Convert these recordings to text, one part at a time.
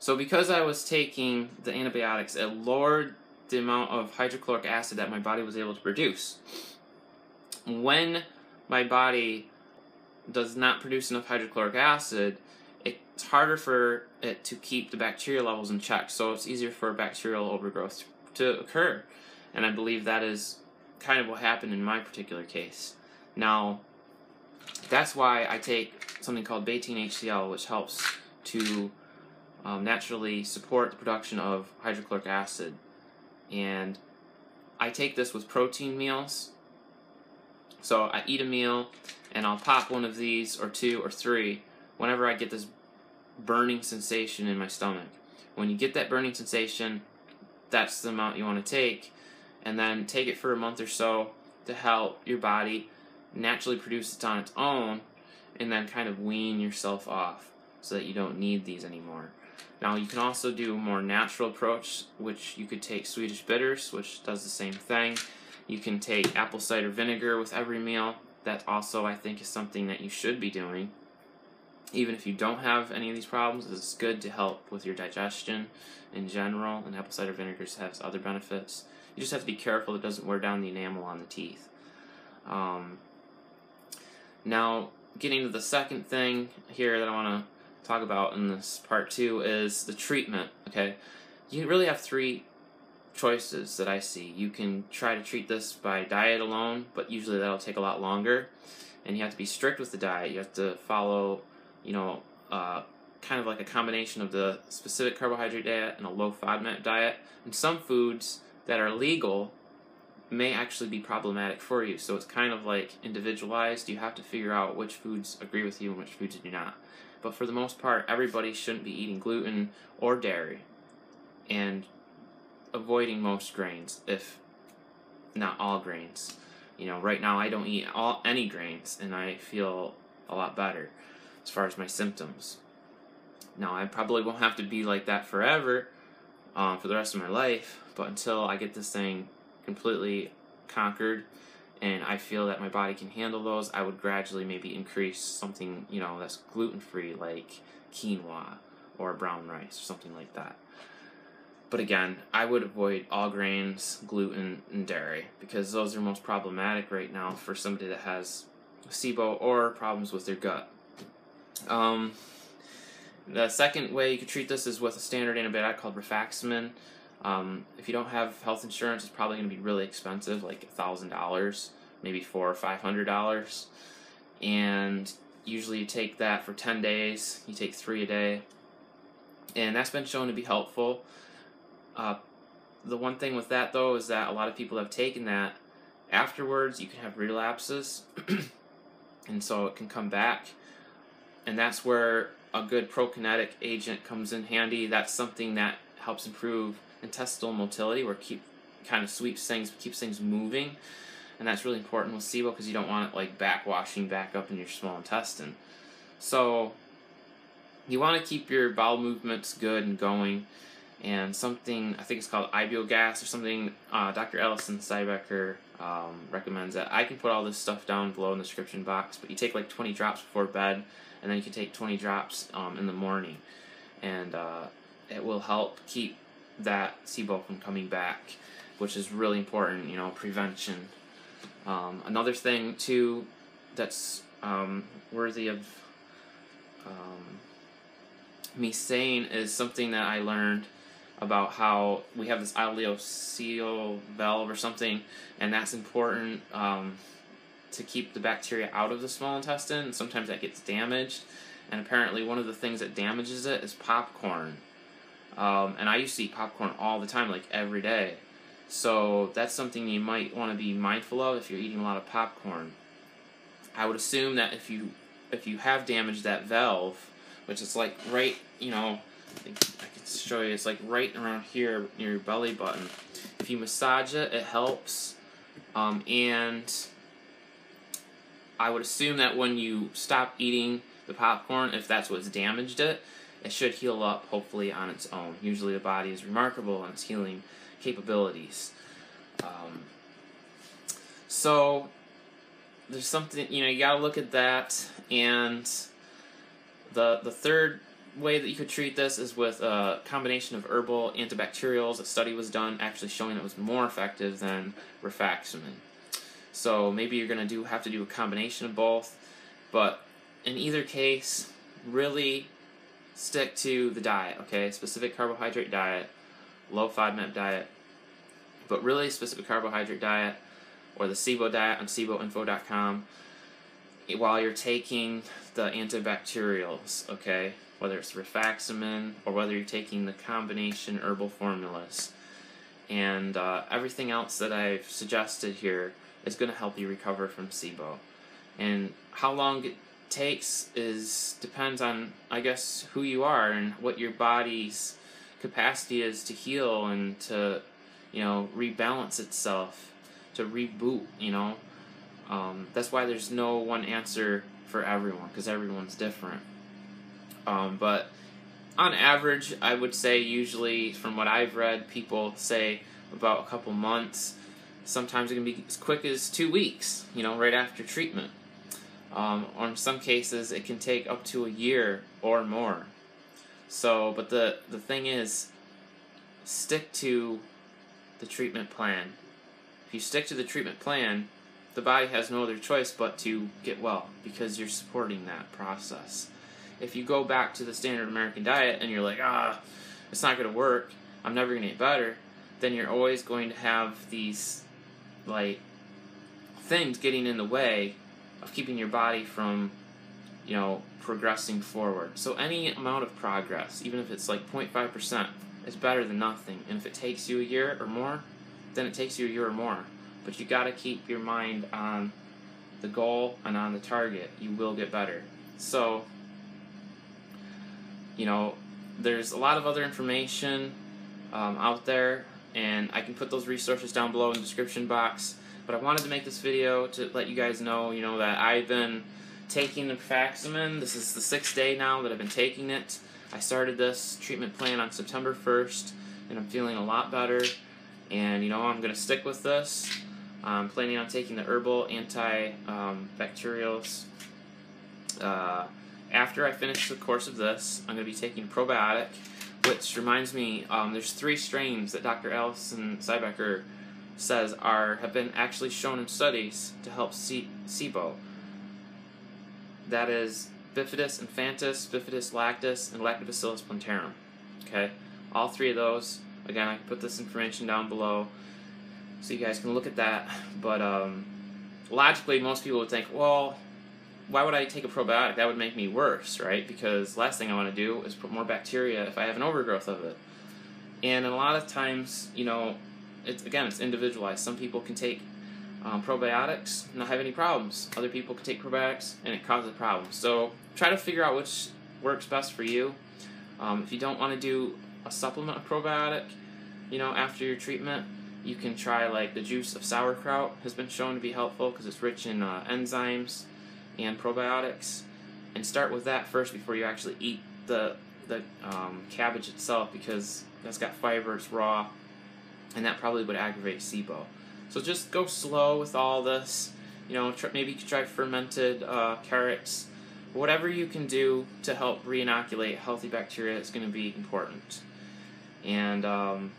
So because I was taking the antibiotics, it lowered the amount of hydrochloric acid that my body was able to produce. When my body does not produce enough hydrochloric acid, it's harder for it to keep the bacterial levels in check, so it's easier for bacterial overgrowth to occur. And I believe that is kind of what happened in my particular case. Now, that's why I take something called betaine HCl, which helps to naturally support the production of hydrochloric acid. And I take this with protein meals. So I eat a meal and I'll pop one of these, or two or three, whenever I get this burning sensation in my stomach. When you get that burning sensation, that's the amount you want to take, and then take it for a month or so to help your body naturally produce it on its own, and then kind of wean yourself off so that you don't need these anymore. Now, you can also do a more natural approach, which you could take Swedish bitters, which does the same thing. You can take apple cider vinegar with every meal. That also, I think, is something that you should be doing. Even if you don't have any of these problems, it's good to help with your digestion in general, and apple cider vinegar has other benefits. You just have to be careful it doesn't wear down the enamel on the teeth. Now, getting to the second thing here that I want to talk about in this part 2 is the treatment. Okay, you really have 3 choices that I see. You can try to treat this by diet alone, but usually that'll take a lot longer, and you have to be strict with the diet. You have to follow, kind of like a combination of the specific carbohydrate diet and a low FODMAP diet. And some foods that are legal may actually be problematic for you, so it's kind of like individualized. You have to figure out which foods agree with you and which foods do not. But for the most part, everybody shouldn't be eating gluten or dairy, and avoiding most grains, if not all grains. Right now I don't eat any grains, and I feel a lot better as far as my symptoms. Now, I probably won't have to be like that forever, for the rest of my life, but until I get this thing completely conquered and I feel that my body can handle those, I would gradually maybe increase something, that's gluten-free, like quinoa or brown rice or something like that. But again, I would avoid all grains, gluten, and dairy, because those are most problematic right now for somebody that has SIBO or problems with their gut. The second way you could treat this is with a standard antibiotic called rifaximin. If you don't have health insurance, it's probably going to be really expensive, like $1,000, maybe $400 or $500. And usually you take that for 10 days. You take 3 a day. And that's been shown to be helpful. The one thing with that, though, is that a lot of people have taken that. Afterwards, you can have relapses, and so it can come back. And that's where a good prokinetic agent comes in handy. That's something that helps improve intestinal motility, where keeps things moving. And that's really important with SIBO, because you don't want it like backwashing back up in your small intestine. So you want to keep your bowel movements good and going. And something, I think it's called Ibiogas or something, Dr. Alison Siebecker recommends that. I can put all this stuff down below in the description box, but you take like 20 drops before bed, and then you can take 20 drops in the morning. And it will help keep that SIBO from coming back, which is really important, prevention. Another thing, too, that's worthy of me saying is something that I learned about how we have this ileocecal valve or something, and that's important to keep the bacteria out of the small intestine, and sometimes that gets damaged, and apparently one of the things that damages it is popcorn. And I used to eat popcorn all the time, like every day, so that's something you might want to be mindful of if you're eating a lot of popcorn. I would assume that if you have damaged that valve, which is like right, I can show you, it's like right around here near your belly button. If you massage it, it helps. And I would assume that when you stop eating the popcorn, if that's what's damaged it, it should heal up, hopefully, on its own. Usually the body is remarkable in its healing capabilities. So there's something, you gotta look at that. And the third way that you could treat this is with a combination of herbal antibacterials. A study was done actually showing it was more effective than rifaximin. So maybe you're going to have to do a combination of both, but in either case, really stick to the diet, okay? Specific carbohydrate diet, low FODMAP diet, but really specific carbohydrate diet, or the SIBO diet on SIBOinfo.com, while you're taking the antibacterials, okay? Whether it's rifaximin or whether you're taking the combination herbal formulas. And everything else that I've suggested here is going to help you recover from SIBO. And how long it takes depends on, I guess, who you are and what your body's capacity is to heal and to, rebalance itself, to reboot, That's why there's no one answer for everyone, because everyone's different. But on average, I would say usually, from what I've read, people say about a couple months. Sometimes it can be as quick as 2 weeks, right after treatment. Or in some cases, it can take up to a year or more. So, but the thing is, stick to the treatment plan. If you stick to the treatment plan, the body has no other choice but to get well, because you're supporting that process. If you go back to the standard American diet and you're like, it's not going to work, I'm never going to get better, then you're always going to have these, things getting in the way of keeping your body from, progressing forward. So any amount of progress, even if it's 0.5%, is better than nothing. And if it takes you a year or more, then it takes you a year or more. But you got to keep your mind on the goal and on the target. You will get better. So, there's a lot of other information out there, and I can put those resources down below in the description box. But I wanted to make this video to let you guys know, that I've been taking the rifaximin. This is the 6th day now that I've been taking it. I started this treatment plan on September 1st, and I'm feeling a lot better. And, I'm going to stick with this. I'm planning on taking the herbal antibacterials. After I finish the course of this, I'm going to be taking a probiotic, which reminds me, there's 3 strains that Dr. Alison Siebecker says have been actually shown in studies to help SIBO. That is Bifidus infantis, Bifidus lactis, and Lactobacillus plantarum. Okay, all 3 of those. Again, I can put this information down below so you guys can look at that. But logically, most people would think, well, why would I take a probiotic? That would make me worse, right? Because last thing I want to do is put more bacteria if I have an overgrowth of it. And a lot of times, it's individualized. Some people can take probiotics and not have any problems. Other people can take probiotics and it causes problems. So try to figure out which works best for you. If you don't want to do a supplement of probiotic, after your treatment, you can try the juice of sauerkraut. Has been shown to be helpful because it's rich in enzymes and probiotics. And start with that first before you actually eat the cabbage itself, because that's got fiber, it's raw, and that probably would aggravate SIBO. So just go slow with all this. Maybe you could try fermented carrots. Whatever you can do to help re-inoculate healthy bacteria is going to be important. And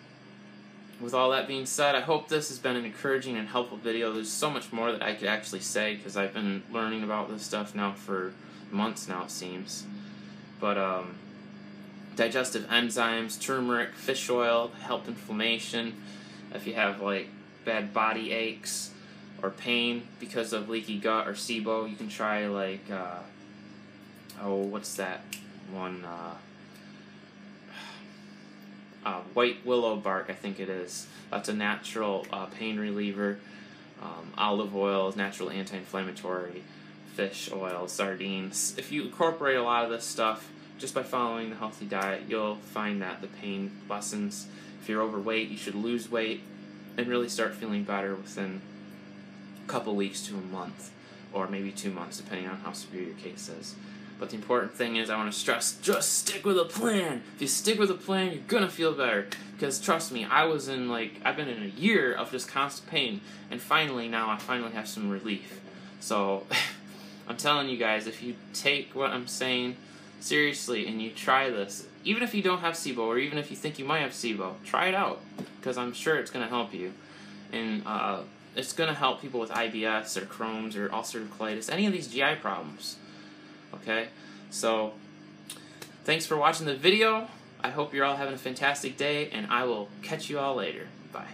with all that being said, I hope this has been an encouraging and helpful video. There's so much more that I could actually say, because I've been learning about this stuff now for months now, it seems. But digestive enzymes, turmeric, fish oil help inflammation. If you have bad body aches or pain because of leaky gut or SIBO, you can try what's that one? White willow bark, I think it is. That's a natural pain reliever. Olive oil is natural anti-inflammatory. Fish oil, sardines. If you incorporate a lot of this stuff just by following the healthy diet, you'll find that the pain lessens. If you're overweight, you should lose weight and really start feeling better within a couple weeks to a month, or maybe 2 months, depending on how severe your case is. But the important thing is, I want to stress, just stick with a plan. If you stick with a plan, you're going to feel better. Because trust me, I've been in a year of just constant pain, and now I finally have some relief. So, I'm telling you guys, if you take what I'm saying seriously and you try this, even if you don't have SIBO or even if you think you might have SIBO, try it out, because I'm sure it's going to help you. And it's going to help people with IBS or Crohn's or ulcerative colitis, any of these GI problems. Okay? So, thanks for watching the video. I hope you're all having a fantastic day, and I will catch you all later. Bye.